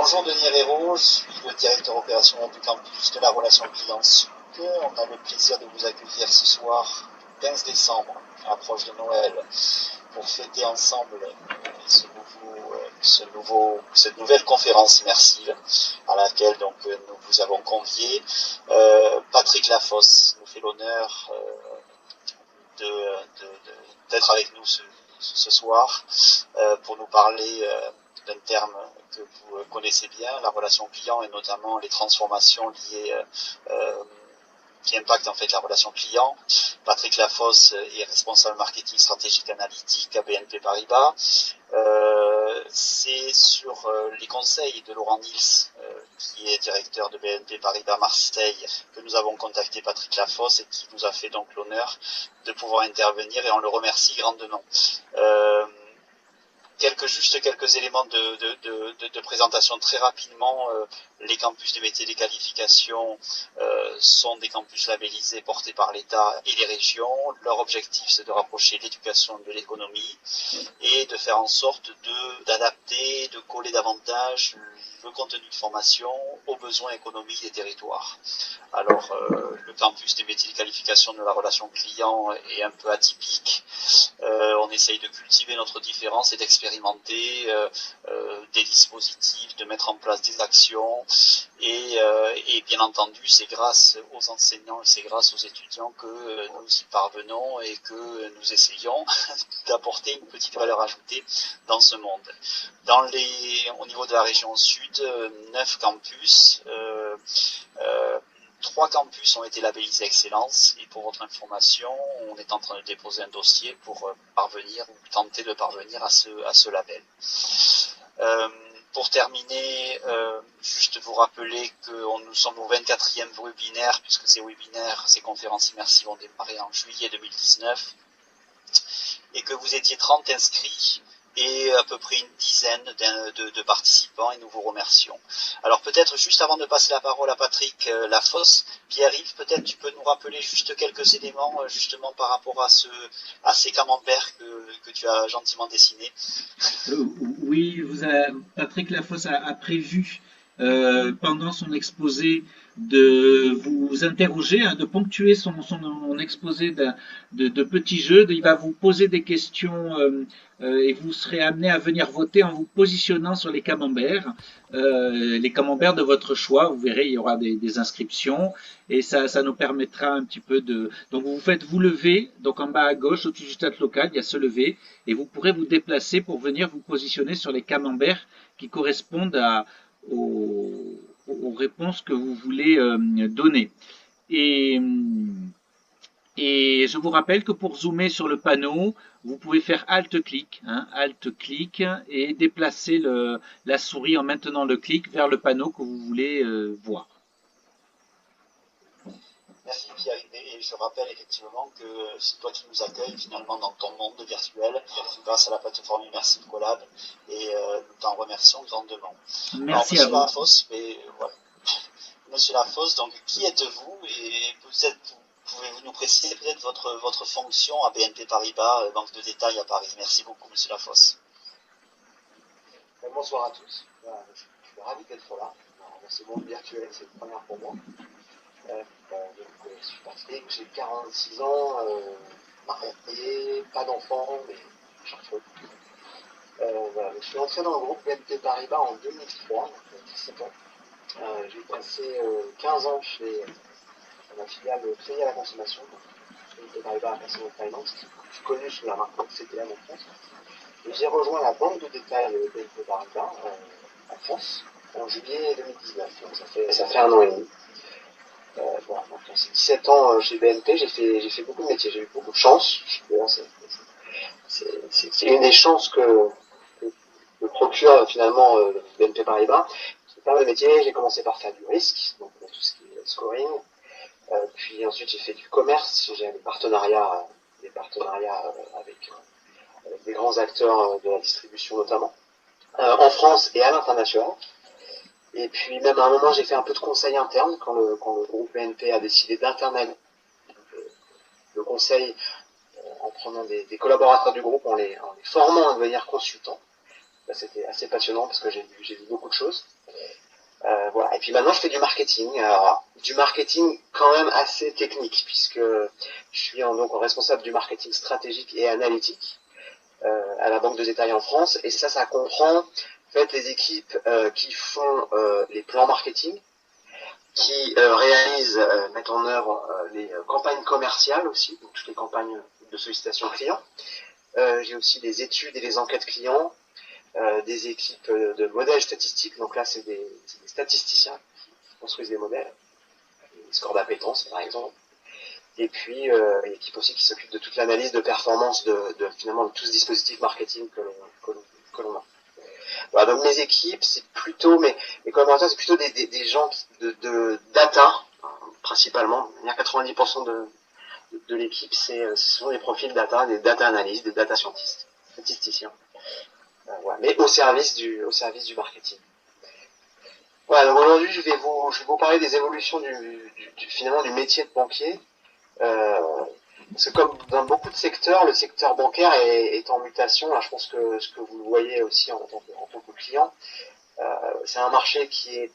Bonjour Denis Herrero, je suis le directeur opérationnel du campus de la relation client Sud. On a le plaisir de vous accueillir ce soir, 15 décembre, à l'approche de Noël, pour fêter ensemble cette nouvelle conférence immersive à laquelle donc, nous vous avons convié. Patrick Lafosse nous fait l'honneur d'être avec nous ce soir pour nous parler d'un terme que vous connaissez bien, la relation client et notamment les transformations liées qui impactent en fait la relation client. Patrick Lafosse est responsable marketing stratégique analytique à BNP Paribas. C'est sur les conseils de Laurent Nils, qui est directeur de BNP Paribas Marseille, que nous avons contacté Patrick Lafosse et qui nous a fait donc l'honneur de pouvoir intervenir et on le remercie grandement. Quelques éléments de présentation très rapidement. Les campus des métiers des qualifications sont des campus labellisés portés par l'État et les régions. Leur objectif, c'est de rapprocher l'éducation de l'économie et de faire en sorte d'adapter, de coller davantage le contenu de formation aux besoins économiques des territoires. Alors, le campus des métiers de qualification de la relation client est un peu atypique. On essaye de cultiver notre différence et d'expérimenter des dispositifs, de mettre en place des actions et bien entendu c'est grâce aux enseignants et c'est grâce aux étudiants que nous y parvenons et que nous essayons d'apporter une petite valeur ajoutée dans ce monde. Au niveau de la région sud, 9 campus, 3 campus ont été labellisés Excellence et pour votre information, on est en train de déposer un dossier pour tenter de parvenir à ce label. Pour terminer, juste vous rappeler que nous sommes au 24e webinaire, puisque ces conférences immersives ont démarré en juillet 2019, et que vous étiez 30 inscrits et à peu près une dizaine de participants, et nous vous remercions. Alors peut-être juste avant de passer la parole à Patrick Lafosse, Pierre-Yves, peut-être tu peux nous rappeler juste quelques éléments justement par rapport à ces camemberts que tu as gentiment dessinés. Oui, Patrick Lafosse a prévu pendant son exposé de vous interroger, de ponctuer son exposé de petits jeux. Il va vous poser des questions et vous serez amené à venir voter en vous positionnant sur les camemberts de votre choix. Vous verrez, il y aura des inscriptions et ça nous permettra un petit peu de. Donc vous faites vous lever, donc en bas à gauche, au-dessus du stade local, il y a se lever et vous pourrez vous déplacer pour venir vous positionner sur les camemberts qui correspondent aux réponses que vous voulez donner. Et, et je vous rappelle que pour zoomer sur le panneau, vous pouvez faire Alt-clic, Alt-clic et déplacer la souris en maintenant le clic vers le panneau que vous voulez voir. Merci Pierre, et je rappelle effectivement que c'est toi qui nous accueilles finalement dans ton monde virtuel grâce à la plateforme Immersive Collab et nous t'en remercions grandement. Merci à vous. Monsieur Lafosse, donc qui êtes-vous et peut-être pouvez-vous nous préciser peut-être votre fonction à BNP Paribas, Banque de détail à Paris. Merci beaucoup Monsieur Lafosse. Bonsoir à tous, je suis ravi d'être là. Dans ce monde virtuel, c'est une première pour moi. Je suis Patrick, j'ai 46 ans, marié, pas d'enfant, mais chercheur. Voilà, je suis entré dans le groupe BNP Paribas en 2003, donc 17 ans. J'ai passé 15 ans chez la filiale Crédit à la consommation, BNP Paribas Personal Finance, je suis connu sous la marque CTM en France. Et j'ai rejoint la banque de détail BNP Paribas en France en juillet 2019, donc ça fait un an et demi. Voilà, donc dans ces 17 ans chez BNP, j'ai fait beaucoup de métiers, j'ai eu beaucoup de chance. C'est une des chances que procure finalement BNP Paribas. J'ai pas mal de métiers, j'ai commencé par faire du risque, donc tout ce qui est scoring. Puis ensuite j'ai fait du commerce, j'ai des partenariats avec des grands acteurs de la distribution notamment, en France et à l'international. Et puis même à un moment j'ai fait un peu de conseil interne quand le groupe BNP a décidé d'internaliser le conseil en prenant des collaborateurs du groupe, en les formant à devenir consultants. c'était assez passionnant parce que j'ai vu beaucoup de choses. Voilà. Et puis maintenant, je fais du marketing. Alors, du marketing quand même assez technique, puisque je suis donc en responsable du marketing stratégique et analytique à la Banque de détail en France. Et ça comprend en fait les équipes qui font les plans marketing, qui réalisent, mettent en œuvre les campagnes commerciales aussi, donc toutes les campagnes de sollicitation client. J'ai aussi des études et des enquêtes clients, des équipes de modèles statistiques. Donc là, c'est des statisticiens qui construisent des modèles, des scores d'appétence par exemple. Et puis, une équipe aussi qui s'occupe de toute l'analyse de performance finalement de tout ce dispositif marketing que l'on a. Voilà, donc mes équipes, c'est plutôt, mes collaborateurs, c'est plutôt des gens de data, principalement. 90% de l'équipe, ce sont des profils data, des data analystes, des data scientists, statisticiens. Voilà, mais au service du marketing. Voilà, donc aujourd'hui, je vais vous parler des évolutions finalement du métier de banquier. Parce que comme dans beaucoup de secteurs, le secteur bancaire est en mutation. Là, je pense que ce que vous voyez aussi en tant que client, c'est un marché qui est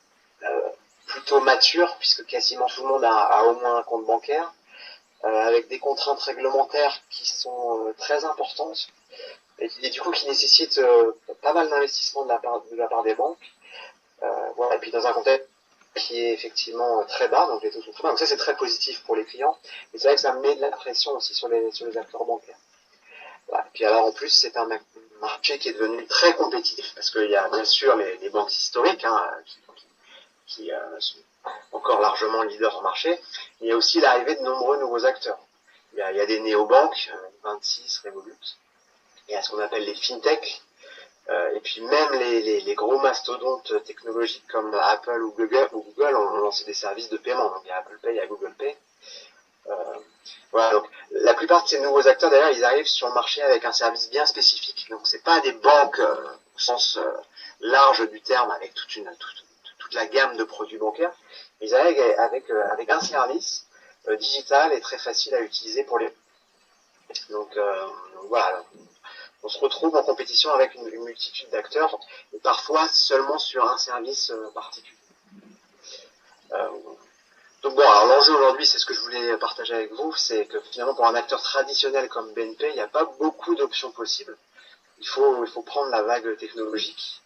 plutôt mature, puisque quasiment tout le monde a au moins un compte bancaire, avec des contraintes réglementaires qui sont très importantes, et du coup qui nécessitent pas mal d'investissements de la part des banques. Voilà, et puis dans un contexte qui est effectivement très bas, donc les taux sont très bas, donc ça c'est très positif pour les clients, mais c'est vrai que ça met de la pression aussi sur les acteurs bancaires. Voilà. Et puis alors en plus c'est un marché qui est devenu très compétitif, parce qu'il y a bien sûr les banques historiques qui sont encore largement leaders en marché, mais il y a aussi l'arrivée de nombreux nouveaux acteurs. Il y a des néobanques, 26, Revolut, il y a ce qu'on appelle les fintech, et puis même les gros mastodontes technologiques comme Apple ou Google ont lancé des services de paiement. Donc il y a Apple Pay, il y a Google Pay. Voilà, donc la plupart de ces nouveaux acteurs d'ailleurs, ils arrivent sur le marché avec un service bien spécifique. Donc c'est pas des banques au sens large du terme avec toute la gamme de produits bancaires. Ils arrivent avec un service digital et très facile à utiliser pour les. Donc voilà. On se retrouve en compétition avec une multitude d'acteurs, et parfois seulement sur un service particulier. Donc bon, alors l'enjeu aujourd'hui, c'est ce que je voulais partager avec vous, c'est que finalement pour un acteur traditionnel comme BNP, il n'y a pas beaucoup d'options possibles. Il faut prendre la vague technologique,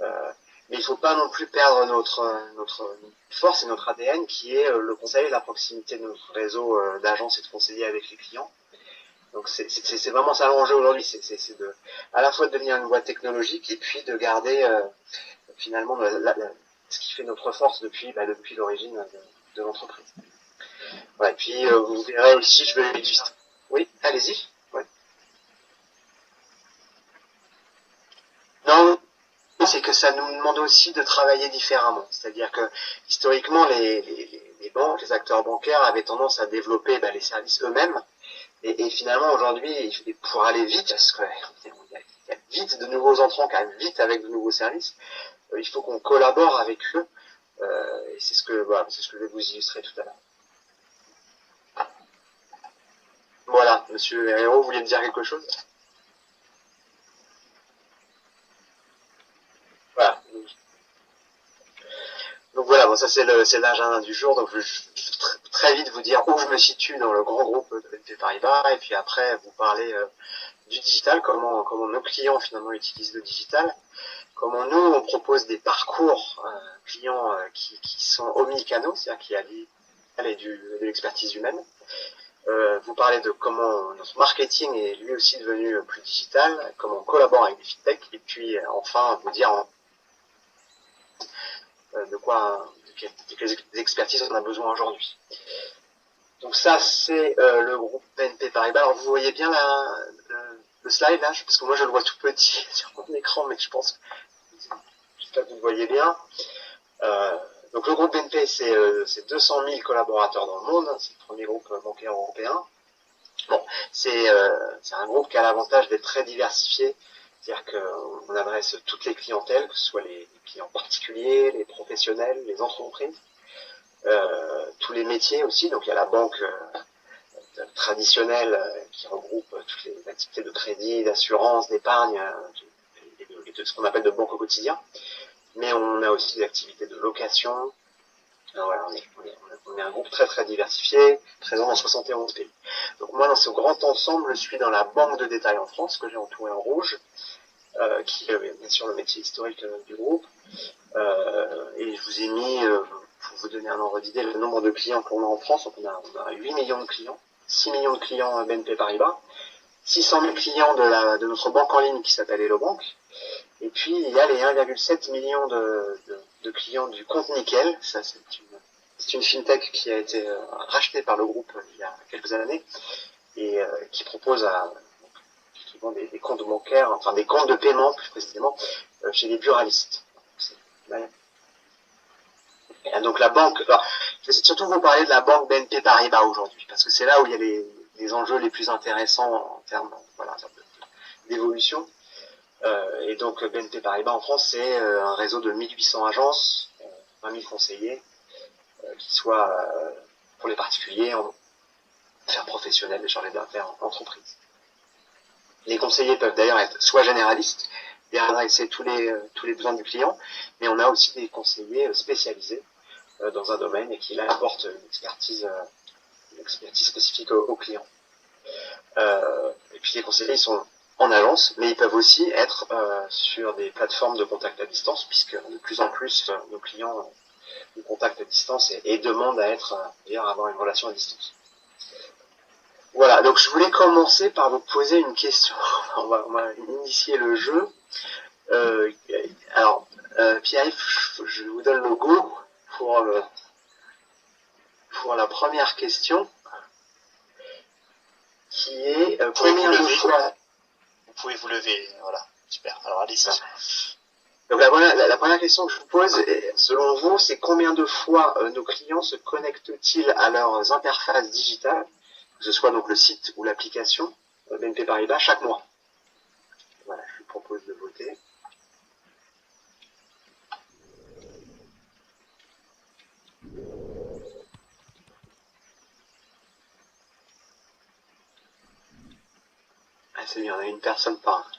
mais il ne faut pas non plus perdre notre force et notre ADN qui est le conseil et la proximité de notre réseau d'agences et de conseillers avec les clients. Donc c'est vraiment ça l'enjeu aujourd'hui, c'est à la fois de devenir une boîte technologique et puis de garder finalement ce qui fait notre force depuis l'origine de l'entreprise. Ouais, et puis vous verrez aussi, je vais juste. Oui, allez-y. Ouais. Non, c'est que ça nous demande aussi de travailler différemment. C'est-à-dire que historiquement, les banques, les acteurs bancaires avaient tendance à développer les services eux-mêmes. Et finalement, aujourd'hui, pour aller vite, parce qu'il y a vite de nouveaux entrants, quand même vite avec de nouveaux services, il faut qu'on collabore avec eux. Et c'est ce que je vais vous illustrer tout à l'heure. Voilà, monsieur Herrero, vous vouliez me dire quelque chose? Voilà. Donc voilà, bon, ça c'est l'agenda du jour. Donc je vais très vite vous dire où je me situe dans le grand groupe de BNP Paribas, et puis après vous parler du digital, comment nos clients finalement utilisent le digital, comment nous on propose des parcours clients qui sont omnicanaux, c'est-à-dire qui allient de l'expertise humaine. Vous parlez de comment notre marketing est lui aussi devenu plus digital, comment on collabore avec des fintech, et puis enfin vous dire de quelles expertises on a besoin aujourd'hui. Donc ça c'est le groupe BNP Paribas. Alors vous voyez bien le slide là, parce que moi je le vois tout petit sur mon écran, mais j'espère que vous le voyez bien. Donc le groupe BNP c'est 200 000 collaborateurs dans le monde, c'est le premier groupe bancaire européen. Bon, c'est un groupe qui a l'avantage d'être très diversifié, c'est-à-dire qu'on adresse toutes les clientèles, que ce soit les clients particuliers, les professionnels, les entreprises, tous les métiers aussi. Donc il y a la banque traditionnelle qui regroupe toutes les activités de crédit, d'assurance, d'épargne et de ce qu'on appelle de banque au quotidien. Mais on a aussi des activités de location. Voilà, on est un groupe très très diversifié, présent dans 71 pays. Donc moi, dans ce grand ensemble, je suis dans la banque de détail en France, que j'ai entourée en rouge, qui est bien sûr le métier historique du groupe. Et je vous ai mis, pour vous donner un ordre d'idée, le nombre de clients qu'on a en France. Donc on a 8 millions de clients, 6 millions de clients BNP Paribas, 600 000 clients de notre banque en ligne qui s'appelle Hello Bank. Et puis il y a les 1,7 million de clients du compte Nickel. Ça, c'est une fintech qui a été rachetée par le groupe il y a quelques années et qui propose effectivement des comptes bancaires, enfin des comptes de paiement plus précisément, chez les buralistes. Et donc la banque, alors, je vais surtout vous parler de la banque BNP Paribas aujourd'hui, parce que c'est là où il y a les enjeux les plus intéressants en termes d'évolution. Et donc BNP Paribas en France, c'est un réseau de 1800 agences, 20 000 conseillers, qui soient pour les particuliers, en affaires professionnelles, les chargés d'affaires en entreprise. Les conseillers peuvent d'ailleurs être soit généralistes, et adresser tous les besoins du client, mais on a aussi des conseillers spécialisés dans un domaine et qui là apportent une expertise spécifique au client. Et puis les conseillers, ils sont en agence, mais ils peuvent aussi être sur des plateformes de contact à distance, puisque de plus en plus nos clients nous contactent à distance et demandent à avoir une relation à distance. Voilà, donc je voulais commencer par vous poser une question. On va initier le jeu. Alors, Pierre-Yves, je vous donne le go pour la première question, qui est combien de fois... Vous pouvez vous lever, voilà, super. Alors allez-y. Donc la première question que je vous pose, selon vous, c'est combien de fois nos clients se connectent-ils à leurs interfaces digitales, que ce soit donc le site ou l'application BNP Paribas, chaque mois? Voilà, je vous propose de voter. Ah, c'est bien, on a une personne par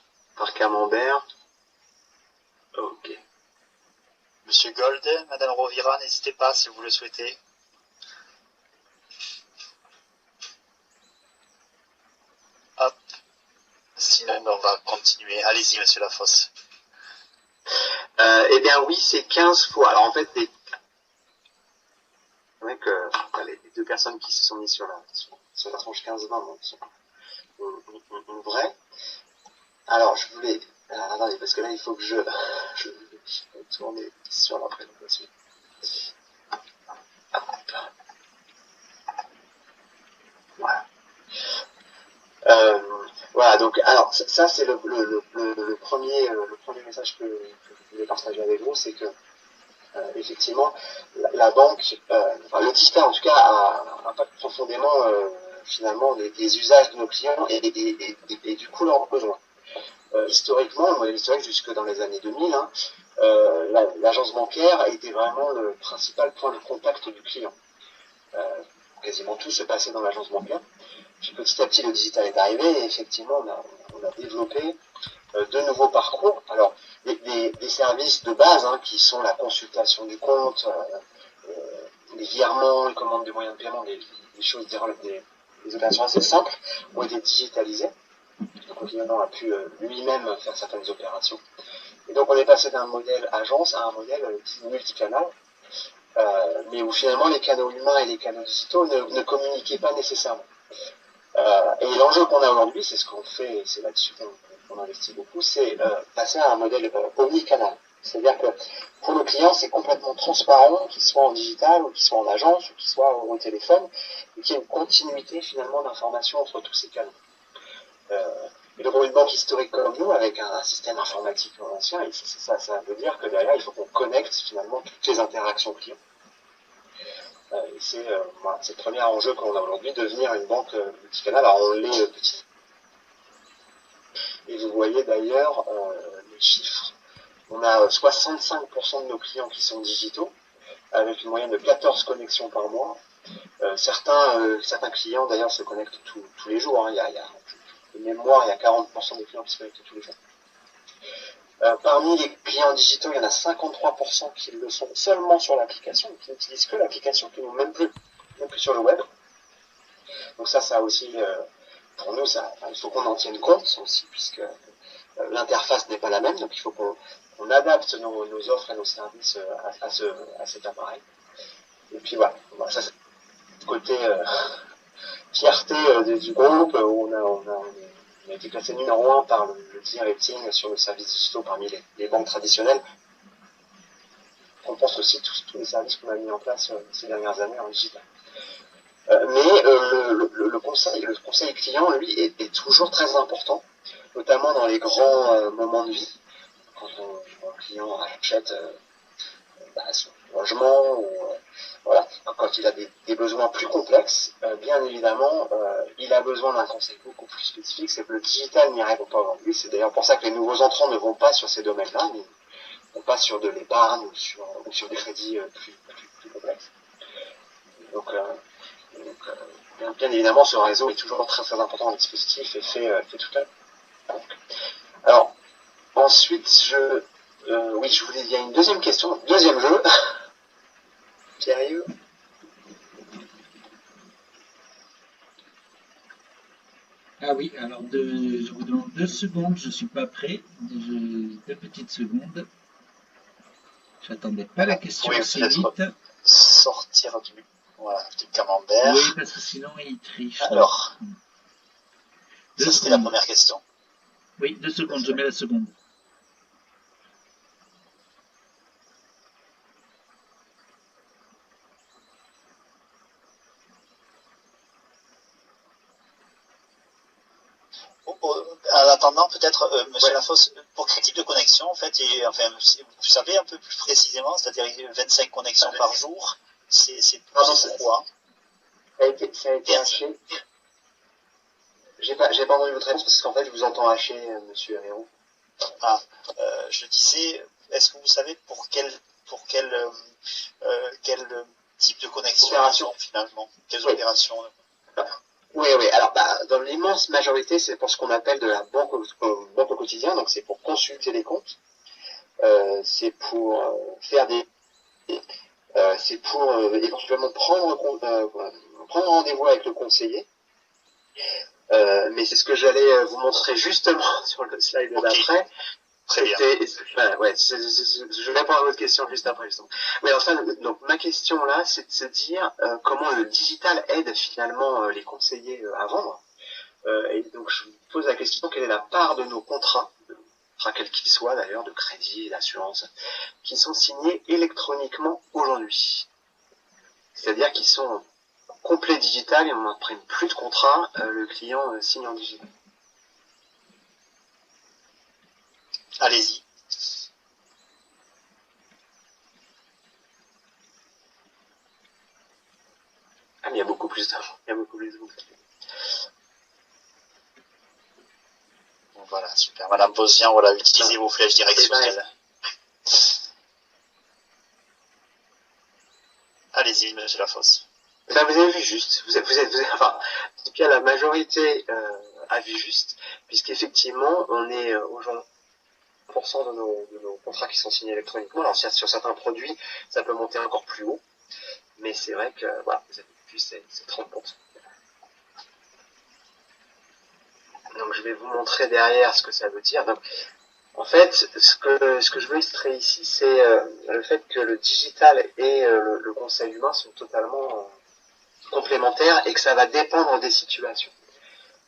camembert. Ok. Monsieur Gold, Madame Rovira, n'hésitez pas si vous le souhaitez. Hop. Sinon, on va continuer. Allez-y, Monsieur Lafosse. Eh bien oui, c'est 15 fois. Alors en fait, c'est vrai que les deux personnes qui se sont mises sur la tranche 15-20 sont une vraie. Alors je voulais... attendez, parce que là il faut que je tourne sur la présentation. Voilà. Voilà, donc alors ça c'est le premier message que je voulais partager avec vous, c'est que effectivement la banque, le digital en tout cas impacte profondément finalement les usages de nos clients et du coup leurs besoins. Historiquement, le modèle historique jusque dans les années 2000, l'agence bancaire était vraiment le principal point de contact du client. Quasiment tout se passait dans l'agence bancaire. Puis petit à petit, le digital est arrivé et effectivement, on a développé de nouveaux parcours. Alors, des services de base qui sont la consultation du compte, les virements, les commandes de moyens de paiement, des choses, des opérations assez simples ont été digitalisées. Donc le client a pu lui-même faire certaines opérations. Et donc on est passé d'un modèle agence à un modèle multicanal, mais où finalement les canaux humains et les canaux digitaux ne communiquaient pas nécessairement. Et l'enjeu qu'on a aujourd'hui, c'est ce qu'on fait, c'est là-dessus qu'on investit beaucoup, c'est passer à un modèle omnicanal. C'est-à-dire que pour nos clients, c'est complètement transparent, qu'ils soient en digital, ou qu'ils soient en agence, ou qu'ils soient au téléphone, et qu'il y ait une continuité finalement d'information entre tous ces canaux. Et donc, une banque historique comme nous, avec un système informatique ancien, et ça veut dire que derrière, il faut qu'on connecte finalement toutes les interactions clients. Et c'est le premier enjeu qu'on a aujourd'hui, devenir une banque multicanale. Alors, on l'est petit. Et vous voyez d'ailleurs les chiffres. On a 65% de nos clients qui sont digitaux, avec une moyenne de 14 connexions par mois. Certains clients d'ailleurs se connectent tous les jours. Il y a de mémoire, il y a 40% des clients qui se connectent tous les jours. Parmi les clients digitaux, il y en a 53% qui le sont seulement sur l'application, qui n'utilisent que l'application, qui n'ont même plus sur le web. Donc ça aussi, pour nous, il faut qu'on en tienne compte aussi, puisque l'interface n'est pas la même, donc il faut qu'on adapte nos offres et nos services à cet appareil. Et puis voilà, ça c'est le côté fierté du groupe, où on a été classé numéro 1 par le D-Rating sur nos services digitaux parmi les banques traditionnelles. On pense aussi tous les services qu'on a mis en place ces dernières années en digital. Mais le conseil client, lui, est toujours très important, notamment dans les grands moments de vie, quand un client achète son logement, ou voilà, quand il a des besoins plus complexes, bien évidemment, il a besoin d'un conseil beaucoup plus spécifique. C'est que le digital n'y répond pas aujourd'hui. C'est d'ailleurs pour ça que les nouveaux entrants ne vont pas sur ces domaines-là, mais vont pas sur de l'épargne ou sur des crédits plus complexes. Donc, bien évidemment, ce réseau est toujours très très important dans le dispositif et fait tout à l'heure. Alors, ensuite, il y a une deuxième question, deuxième jeu. Pierre-Yves. Ah oui, alors je vous demande 2 secondes, je suis pas prêt. 2 petites secondes. J'attendais pas la question aussi vite. Sortir du camembert. Oui, parce que sinon il triche. Alors, ça c'était la première question. Oui, 2 secondes, je mets la seconde. En attendant, peut-être, Monsieur Lafosse, pour quel type de connexion, en fait, vous savez un peu plus précisément, c'est-à-dire 25 connexions par jour, c'est pourquoi? Ça a été haché. J'ai pas entendu votre réponse parce qu'en fait, je vous entends haché, Monsieur Hérault. Je disais, est-ce que vous savez pour quel type de connexion finalement, quelles opérations? Oui. Alors, dans l'immense majorité, c'est pour ce qu'on appelle de la banque au quotidien. Donc, c'est pour consulter les comptes. C'est pour faire c'est pour éventuellement prendre rendez-vous avec le conseiller. Mais c'est ce que j'allais vous montrer justement sur le slide d'après. Très bien. Je réponds à votre question juste après. Mais enfin, donc ma question là, c'est de se dire comment le digital aide finalement les conseillers à vendre. Et donc je vous pose la question, quelle est la part de nos contrats, quels qu'ils soient d'ailleurs, de crédit, d'assurance, qui sont signés électroniquement aujourd'hui. C'est-à-dire qu'ils sont complets digital et on n'imprime plus de contrat, le client signe en digital. Allez-y. Il y a beaucoup plus de monde. Voilà, super. Madame Bosian, voilà, utilisez vos flèches directionnelles. Allez-y, Monsieur Lafosse. Vous avez vu juste. Enfin, en tout cas, la majorité a vu juste, puisqu'effectivement, on est aujourd'hui 30% de nos contrats qui sont signés électroniquement. Alors, sur certains produits, ça peut monter encore plus haut, mais c'est vrai que, voilà, vous avez vu, c'est 30%. Donc, je vais vous montrer derrière ce que ça veut dire. Donc, en fait, ce que je veux illustrer ici, c'est le fait que le digital et le conseil humain sont totalement complémentaires et que ça va dépendre des situations.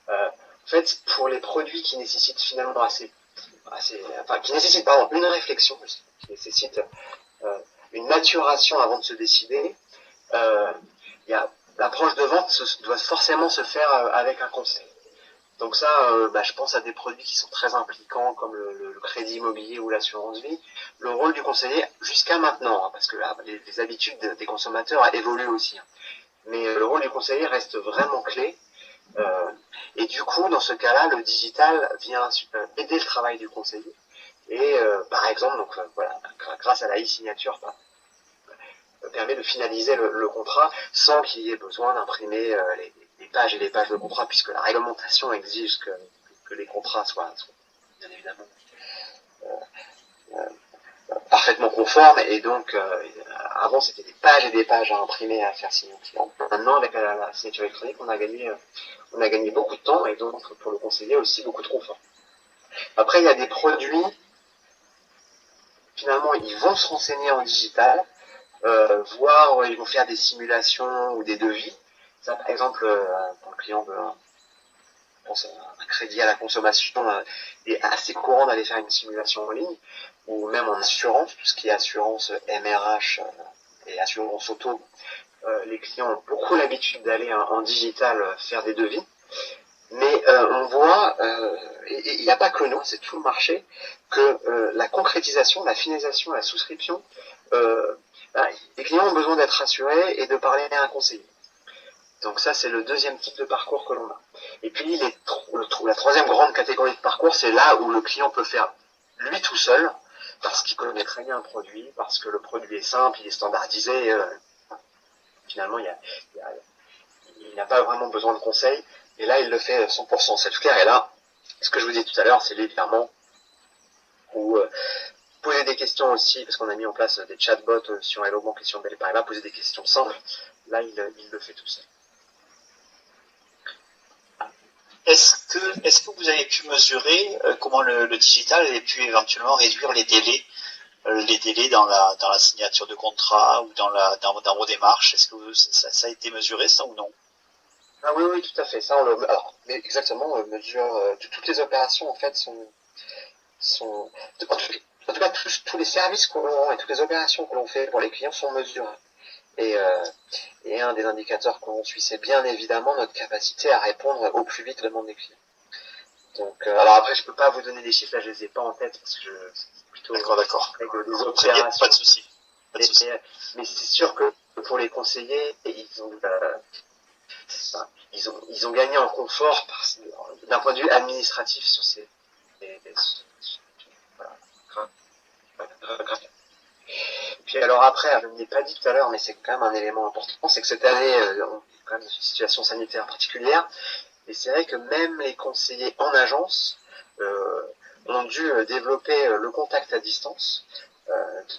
En fait, pour les produits qui nécessitent finalement qui nécessitent une réflexion, qui nécessitent une maturation avant de se décider, l'approche de vente doit forcément se faire avec un conseil. Donc ça, je pense à des produits qui sont très impliquants comme le crédit immobilier ou l'assurance vie. Le rôle du conseiller, jusqu'à maintenant, parce que les habitudes des consommateurs évoluent aussi, mais le rôle du conseiller reste vraiment clé. Et du coup, dans ce cas-là, le digital vient aider le travail du conseiller. Et par exemple, grâce à la e-signature, permet de finaliser le contrat sans qu'il y ait besoin d'imprimer les pages et les pages de contrat, puisque la réglementation exige que les contrats soient bien évidemment conforme, et donc avant c'était des pages et des pages à imprimer et à faire signer au client. Maintenant, avec la signature électronique, on a gagné beaucoup de temps, et donc pour le conseiller aussi beaucoup de confort. Après, il y a des produits, finalement, ils vont se renseigner en digital, voire ils vont faire des simulations ou des devis. Ça, par exemple, pour le client veut un crédit à la consommation, il est assez courant d'aller faire une simulation en ligne, ou même en assurance, tout ce qui est assurance MRH et assurance auto. Les clients ont beaucoup l'habitude d'aller en digital faire des devis. Mais on voit, et il n'y a pas que nous, c'est tout le marché, que la concrétisation, la finalisation, la souscription, les clients ont besoin d'être rassurés et de parler à un conseiller. Donc ça, c'est le deuxième type de parcours que l'on a. Et puis la troisième grande catégorie de parcours, c'est là où le client peut faire lui tout seul, parce qu'il connaît très bien un produit, parce que le produit est simple, il est standardisé. Finalement, il n'a pas vraiment besoin de conseils. Et là, il le fait 100% self-care. Et là, ce que je vous disais tout à l'heure, c'est légèrement où poser des questions aussi, parce qu'on a mis en place des chatbots sur Hello Bank et sur BNP Paribas, poser des questions simples. Là, il le fait tout seul. Est-ce que vous avez pu mesurer comment le digital avait pu éventuellement réduire les délais dans la signature de contrat ou dans vos démarches? Est-ce que ça a été mesuré, ça, ou non? Ah oui, tout à fait. Ça, mais exactement, on mesure toutes les opérations en fait sont en tout cas tous les services que l'on rend et toutes les opérations que l'on fait pour les clients sont mesurées. Et un des indicateurs que l'on suit, c'est bien évidemment notre capacité à répondre au plus vite aux demandes des clients. Donc, alors après, je peux pas vous donner des chiffres, là, je les ai pas en tête parce que c'est plutôt D'accord. avec des opérations. Pas de souci. Mais c'est sûr que pour les conseillers, ils ont gagné en confort d'un point de vue administratif sur ces Puis alors après, je ne l'ai pas dit tout à l'heure, mais c'est quand même un élément important, c'est que cette année, on est quand même dans une situation sanitaire particulière, et c'est vrai que même les conseillers en agence ont dû développer le contact à distance,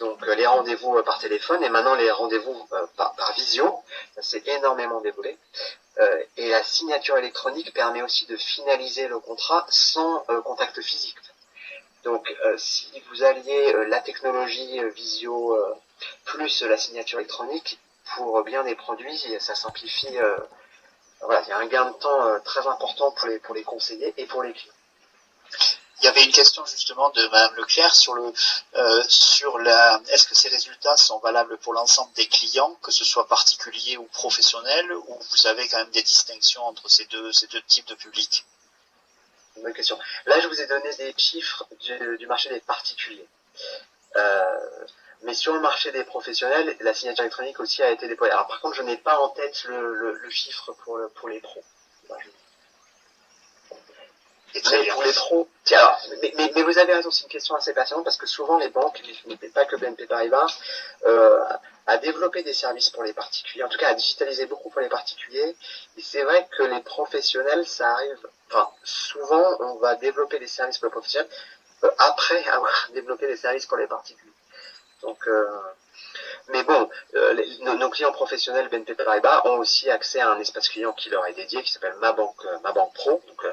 donc les rendez-vous par téléphone, et maintenant les rendez-vous par visio, ça s'est énormément développé. Et la signature électronique permet aussi de finaliser le contrat sans contact physique. Donc, si vous alliez la technologie visio plus la signature électronique, pour bien des produits, ça simplifie. Voilà, il y a un gain de temps très important pour les conseillers et pour les clients. Il y avait une question justement de Madame Leclerc sur est-ce que ces résultats sont valables pour l'ensemble des clients, que ce soit particuliers ou professionnels, ou vous avez quand même des distinctions entre ces deux types de publics? Bonne question. Là, je vous ai donné des chiffres du marché des particuliers. Mais sur le marché des professionnels, la signature électronique aussi a été déployée. Alors par contre, je n'ai pas en tête le chiffre pour les pros. Et très bien. Pour les pros, alors, mais vous avez raison, c'est une question assez passionnante parce que souvent les banques, pas que BNP Paribas, a développé des services pour les particuliers, en tout cas a digitalisé beaucoup pour les particuliers. Et c'est vrai que les professionnels, ça arrive, enfin souvent on va développer des services pour les professionnels après avoir développé des services pour les particuliers. Donc, mais bon, nos clients professionnels BNP Paribas ont aussi accès à un espace client qui leur est dédié, qui s'appelle Ma Banque Pro. Donc,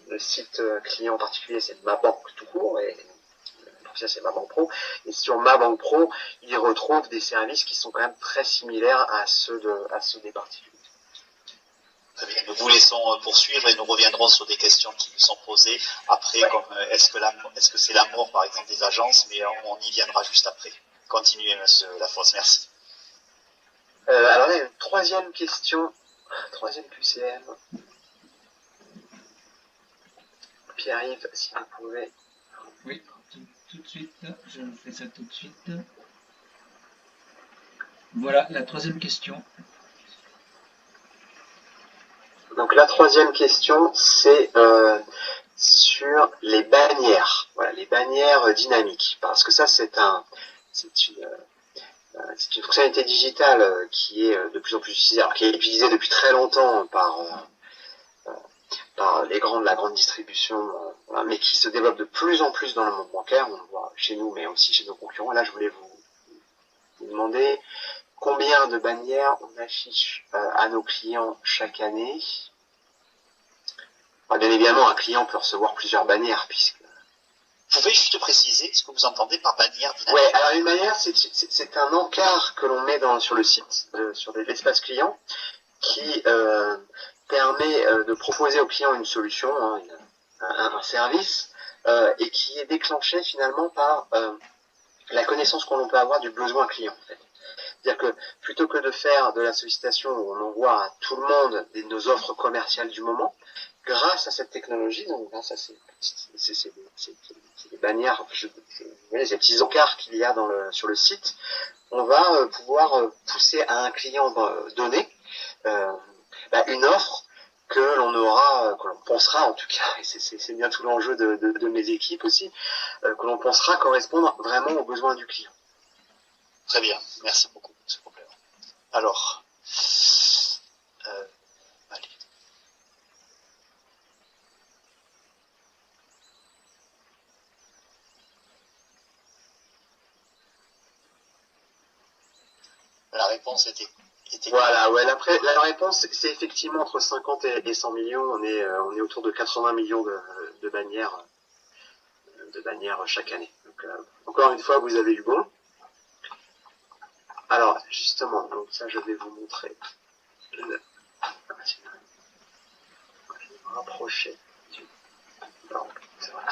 le site client particulier, c'est Ma Banque tout court, et le professionnel, c'est Ma Banque Pro. Et sur Ma Banque Pro, ils retrouvent des services qui sont quand même très similaires à ceux des particuliers. Très bien. Nous vous laissons poursuivre et nous reviendrons sur des questions qui nous sont posées après, comme est-ce que c'est la mort, par exemple, des agences, mais on y viendra juste après. Continuez, monsieur Lafosse, merci. Alors là, il y a une troisième question, troisième QCM. Pierre-Yves, si vous pouvez. Oui, tout de suite, je fais ça tout de suite. Voilà la troisième question. Donc la troisième question, c'est sur les bannières, voilà, les bannières dynamiques, parce que ça c'est une fonctionnalité digitale qui est de plus en plus utilisée, alors qui est utilisée depuis très longtemps par la grande distribution, voilà, mais qui se développe de plus en plus dans le monde bancaire. On le voit chez nous, mais aussi chez nos concurrents. Et là, je voulais vous demander combien de bannières on affiche à nos clients chaque année. Enfin, bien évidemment, un client peut recevoir plusieurs bannières, puisque... Vous pouvez juste préciser ce que vous entendez par bannière dynamique? Ouais, alors une bannière, c'est un encart que l'on met sur le site, sur l'espace client, qui permet de proposer au client une solution, hein, un service, et qui est déclenché finalement par la connaissance qu'on peut avoir du besoin client, en fait. C'est-à-dire que plutôt que de faire de la sollicitation où on envoie à tout le monde nos offres commerciales du moment, grâce à cette technologie, donc grâce à ces bannières, vous voyez, ces petits encarts qu'il y a sur le site, on va pouvoir pousser à un client donné une offre que l'on pensera, en tout cas, et c'est bien tout l'enjeu de mes équipes aussi, que l'on pensera correspondre vraiment aux besoins du client. Très bien, merci beaucoup pour ce complément. Alors, allez. La réponse était voilà, ouais, la réponse, c'est effectivement entre 50 et 100 millions. On est autour de 80 millions de bannières chaque année. Donc, encore une fois, vous avez eu bon. Alors, justement, donc ça, je vais vous montrer. Je vais me rapprocher. Non, c'est vrai.